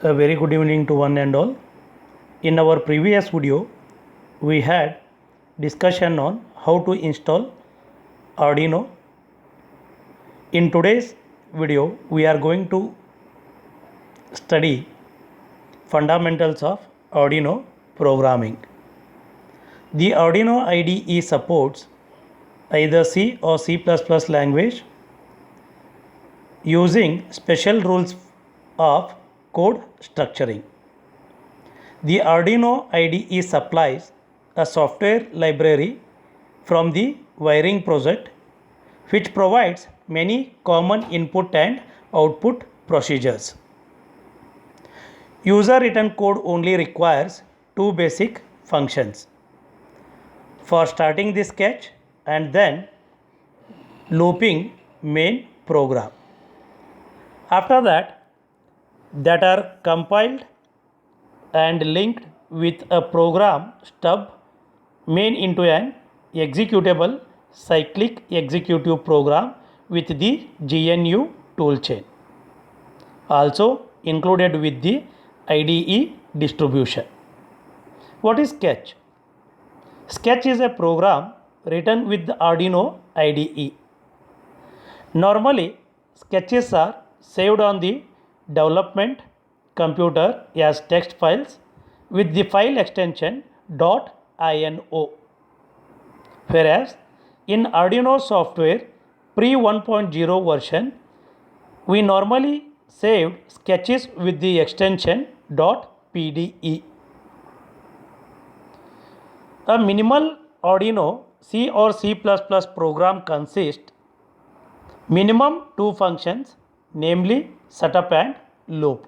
A very good evening to one and all. In our previous video, we had discussion on how to install Arduino. In today's video, we are going to study fundamentals of Arduino programming. The Arduino IDE supports either C or C++ language using special rules of code structuring. The Arduino IDE supplies a software library from the wiring project which provides many common input and output procedures. User written code only requires two basic functions for starting the sketch and then looping main program. After that are compiled and linked with a program stub main into an executable cyclic executive program with the GNU toolchain, also included with the IDE distribution. What is Sketch? Sketch is a program written with the Arduino IDE. Normally, sketches are saved on the development computer as text files with the file extension .ini, whereas in Arduino software pre 1.0 version we normally saved sketches with the extension .pde. A minimal Arduino C or C++ program consists minimum two functions, namely setup and loop.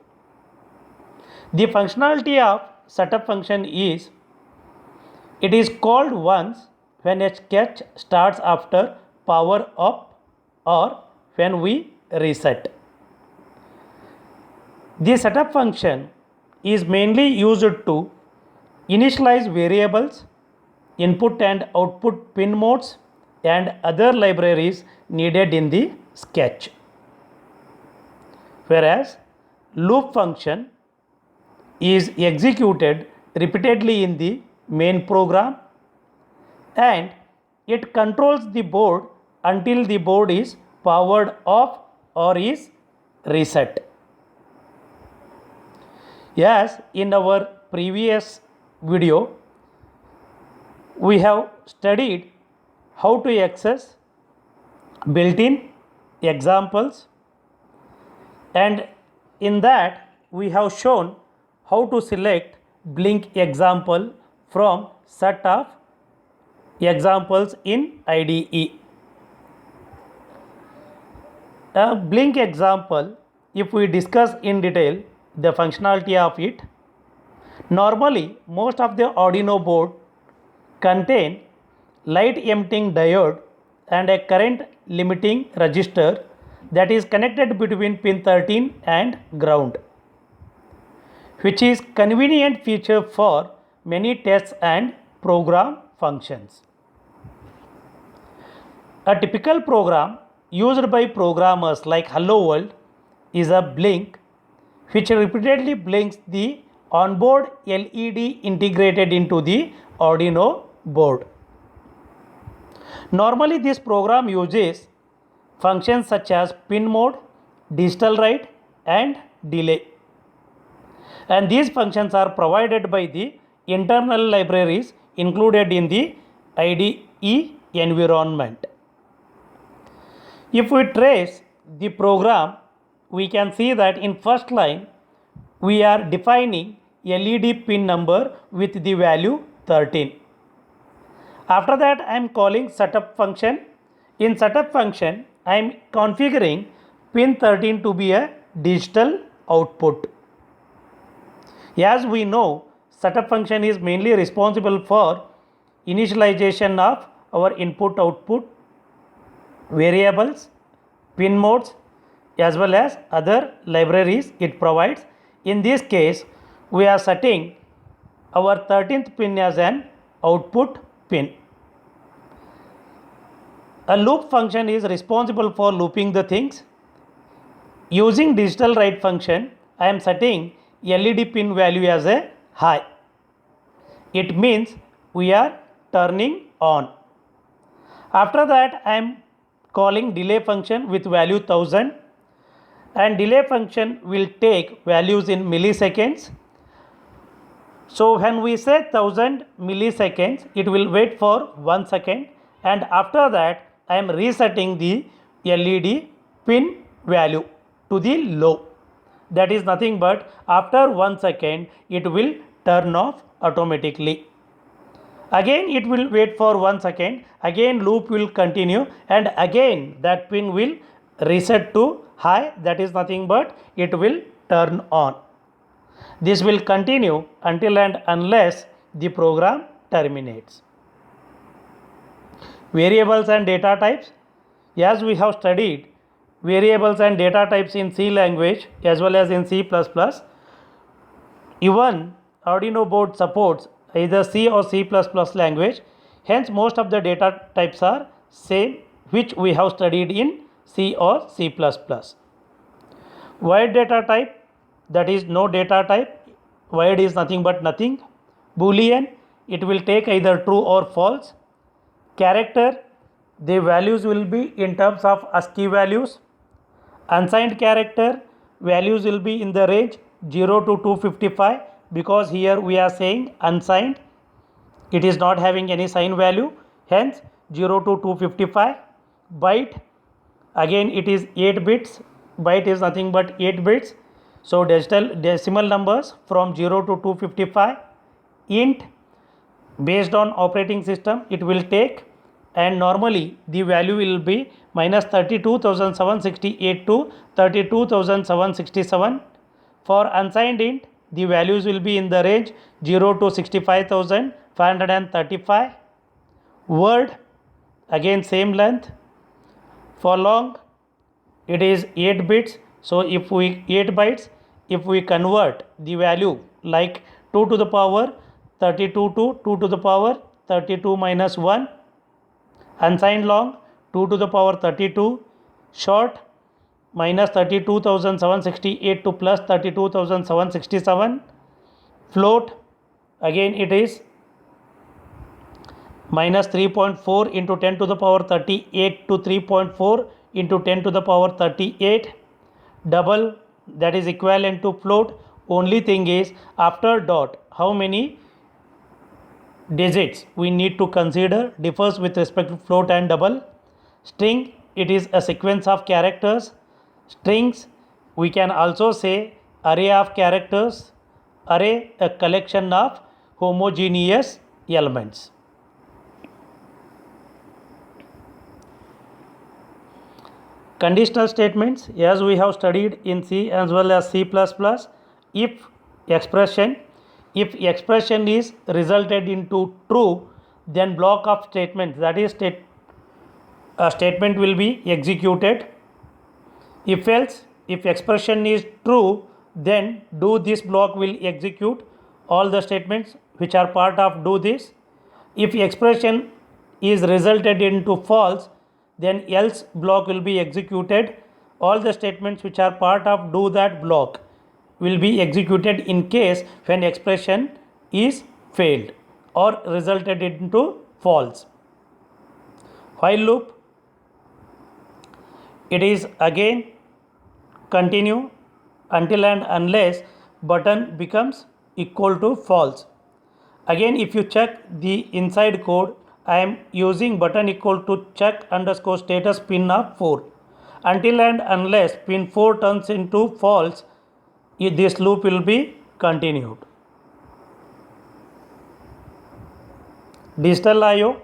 The functionality of setup function is it is called once when a sketch starts after power up or when we reset. The setup function is mainly used to initialize variables, input and output pin modes and other libraries needed in the sketch. Whereas loop function is executed repeatedly in the main program and it controls the board until the board is powered off or is reset. As in our previous video, we have studied how to access built-in examples, and in that we have shown how to select blink example from set of examples in IDE. A blink example, if we discuss in detail the functionality of it, normally most of the Arduino board contain light emitting diode and a current limiting resistor that is connected between pin 13 and ground, which is convenient feature for many tests and program functions. A typical program used by programmers like Hello World is a blink which repeatedly blinks the onboard LED integrated into the Arduino board. Normally this program uses functions such as pin mode, digital write and delay, and these functions are provided by the internal libraries included in the IDE environment. If we trace the program, we can see that in first line we are defining LED pin number with the value 13. After that I am calling setup function. In setup function I am configuring pin 13 to be a digital output. As we know, setup function is mainly responsible for initialization of our input output variables, pin modes as well as other libraries it provides. In this case we are setting our 13th pin as an output pin. A loop function is responsible for looping the things. Using digital write function, I am setting LED pin value as a high. It means we are turning on. After that, I am calling delay function with value 1000, and delay function will take values in milliseconds. So when we say 1000 milliseconds, it will wait for 1 second, and after that I am resetting the LED pin value to the low. That is nothing but after 1 second it will turn off automatically. Again it will wait for 1 second, again loop will continue, and again that pin will reset to high. That is nothing but it will turn on. This will continue until and unless the program terminates. Variables and data types. As we have studied variables and data types in C language as well as in C++, even Arduino board supports either C or C++ language. Hence most of the data types are same which we have studied in C or C++. Void data type, that is no data type. Void is nothing but nothing. Boolean, it will take either true or false. Character, the values will be in terms of ASCII values. Unsigned character, values will be in the range 0 to 255, because here we are saying unsigned, it is not having any sign value, hence 0 to 255. Byte, again it is 8 bits, byte is nothing but 8 bits, so decimal numbers from 0 to 255. Int, based on operating system it will take, and normally the value will be minus 32,768 to 32,767. For unsigned int, the values will be in the range 0 to 65,535. Word, again same length. For long, it is 8 bits, so if we 8 bytes, if we convert the value like 2 to the power 32 to 2 to the power 32 minus 1. Unsigned long, 2 to the power 32. Short, minus 32,768 to plus 32,767. Float, again it is minus 3.4 into 10 to the power 38 to 3.4 into 10 to the power 38. Double, that is equivalent to float. Only thing is after dot how many digits we need to consider differs with respect to float and double. String, it is a sequence of characters. Strings, we can also say array of characters. Array, a collection of homogeneous elements. Conditional statements, as we have studied in C as well as C++, if expression is resulted into true, then block of statements, that is a statement will be executed. If else, if expression is true, then do this block will execute all the statements which are part of do this. If expression is resulted into false, then else block will be executed. All the statements which are part of do that block will be executed in case when expression is failed or resulted into false. While loop, it is again continue until and unless button becomes equal to false. Again if you check the inside code, I am using button equal to check underscore status pin of 4. Until and unless pin 4 turns into false, this loop will be continued. Digital I/O,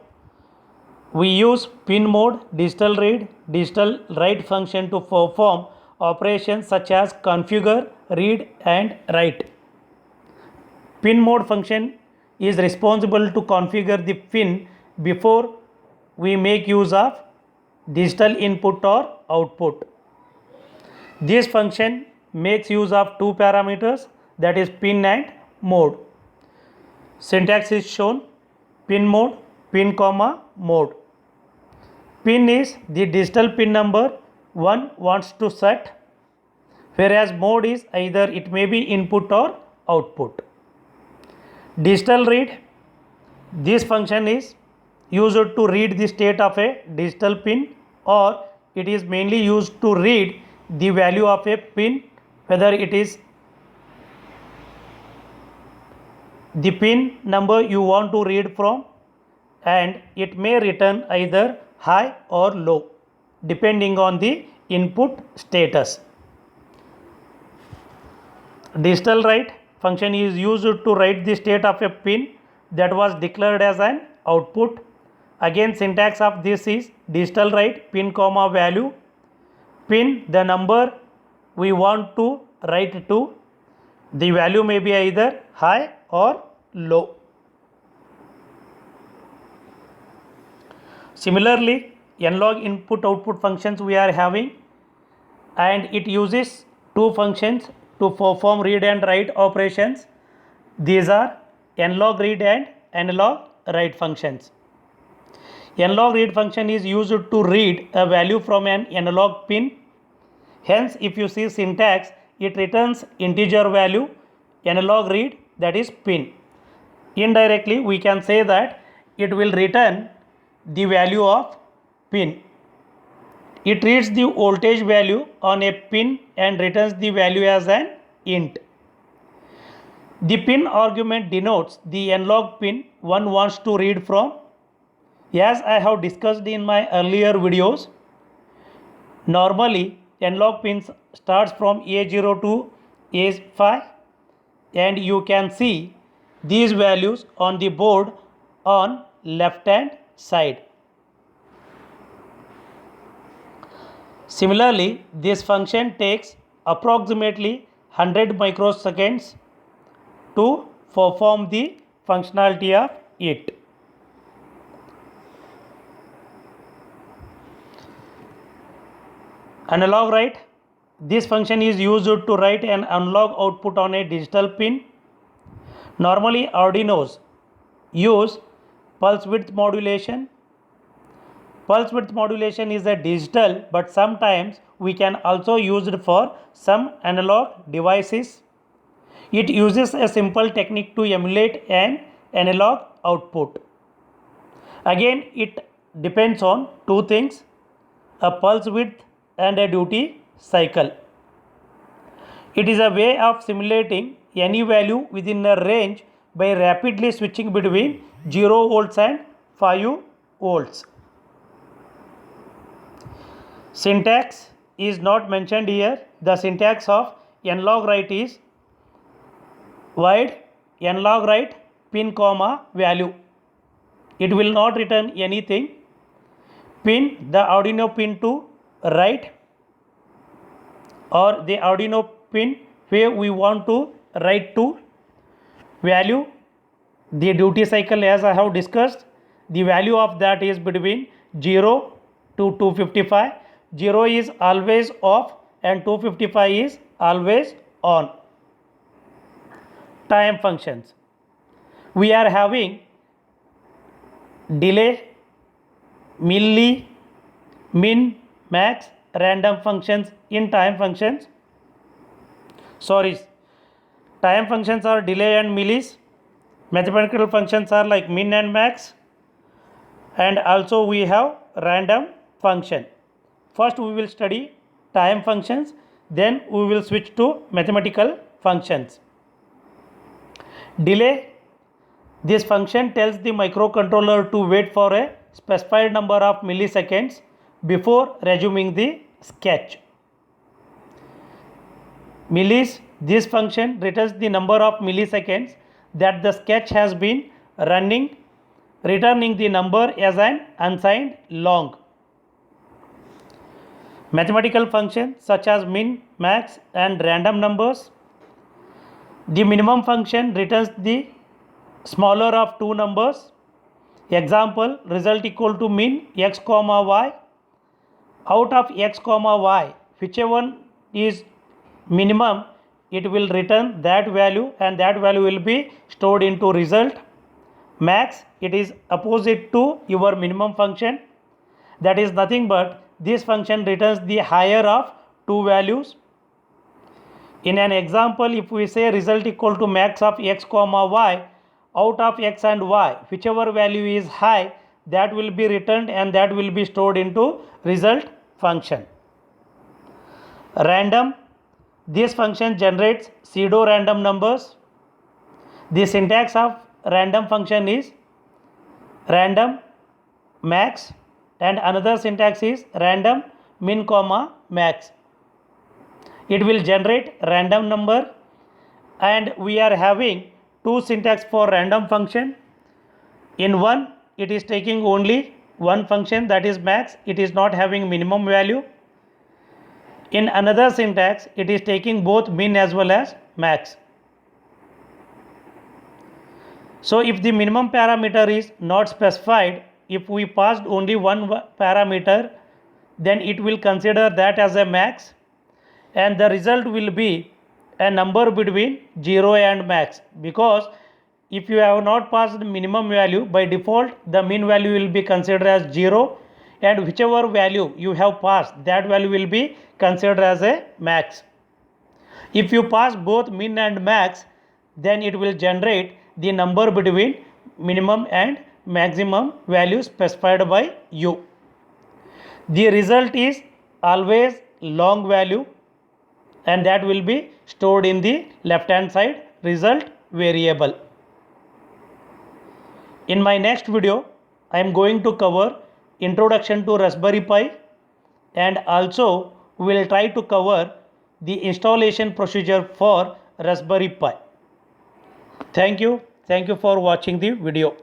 we use pin mode, digital read, digital write function to perform operations such as configure, read and write. Pin mode function is responsible to configure the pin before we make use of digital input or output. This function makes use of two parameters, that is pin and mode. Syntax is shown: pin mode, pin comma mode. Pin is the digital pin number one wants to set. whereas mode is either it may be input or output. Digital read, this function is used to read the state of a digital pin, or it is mainly used to read the value of a pin, whether it is the pin number you want to read from, and it may return either high or low depending on the input status. Digital write function is used to write the state of a pin that was declared as an output. Again, syntax of this is digital write pin comma value, pin the number we want to write to, the value may be either high or low. Similarly, nlog input output functions we are having, and it uses two functions to perform read and write operations. These are nlog read and nlog write functions. Nlog read function is used to read a value from an analog pin. Hence, if you see syntax, it returns integer value, analog read, that is pin. Indirectly, we can say that it will return the value of pin. It reads the voltage value on a pin and returns the value as an int. The pin argument denotes the analog pin one wants to read from. As I have discussed in my earlier videos, normally analog pins starts from A0 to A5, and you can see these values on the board on left hand side. Similarly, this function takes approximately 100 microseconds to perform the functionality of it. Analog write, this function is used to write an analog output on a digital pin. Normally, Arduinos use pulse width modulation. Pulse width modulation is a digital, but sometimes we can also use it for some analog devices. It uses a simple technique to emulate an analog output. Again, it depends on two things, a pulse width and a duty cycle. It is a way of simulating any value within a range by rapidly switching between 0 volts and 5 volts. Syntax is not mentioned here. The syntax of nlog write is void nlog write pin comma value. It will not return anything. Pin, the Arduino pin to write, or the Arduino pin where we want to write to, value, the duty cycle as I have discussed, the value of that is between 0 to 255. 0 is always off and 255 is always on. Time functions. We are having delay, milli, min, max, random functions in time functions. Time functions are delay and millis. Mathematical functions are like min and max, and also we have random function. First we will study time functions, then we will switch to mathematical functions. Delay, this function tells the microcontroller to wait for a specified number of milliseconds before resuming the sketch. Millis, this function returns the number of milliseconds that the sketch has been running, returning the number as an unsigned long. Mathematical functions such as min, max and random numbers. The minimum function returns the smaller of two numbers. Example, result equal to min x comma y. Out of x comma y, whichever one is minimum, it will return that value, and that value will be stored into result. Max, it is opposite to your minimum function. That is nothing but this function returns the higher of two values. In an example, if we say result equal to max of x comma y, out of x and y, whichever value is high, that will be returned and that will be stored into result function. Random, this function generates pseudo random numbers. The syntax of random function is random max, and another syntax is random min comma max. It will generate random number, and we are having two syntax for random function. In one, it is taking only one function, that is max. It is not having minimum value. In another syntax, it is taking both min as well as max. So if the minimum parameter is not specified, if we passed only one parameter, then it will consider that as a max, and the result will be a number between 0 and max, because if you have not passed the minimum value, by default the min value will be considered as 0, and whichever value you have passed, that value will be considered as a max. If you pass both min and max, then it will generate the number between minimum and maximum value specified by you. The result is always long value, and that will be stored in the left hand side result variable. In my next video, I am going to cover introduction to Raspberry Pi, and also we will try to cover the installation procedure for Raspberry Pi. Thank you for watching the video.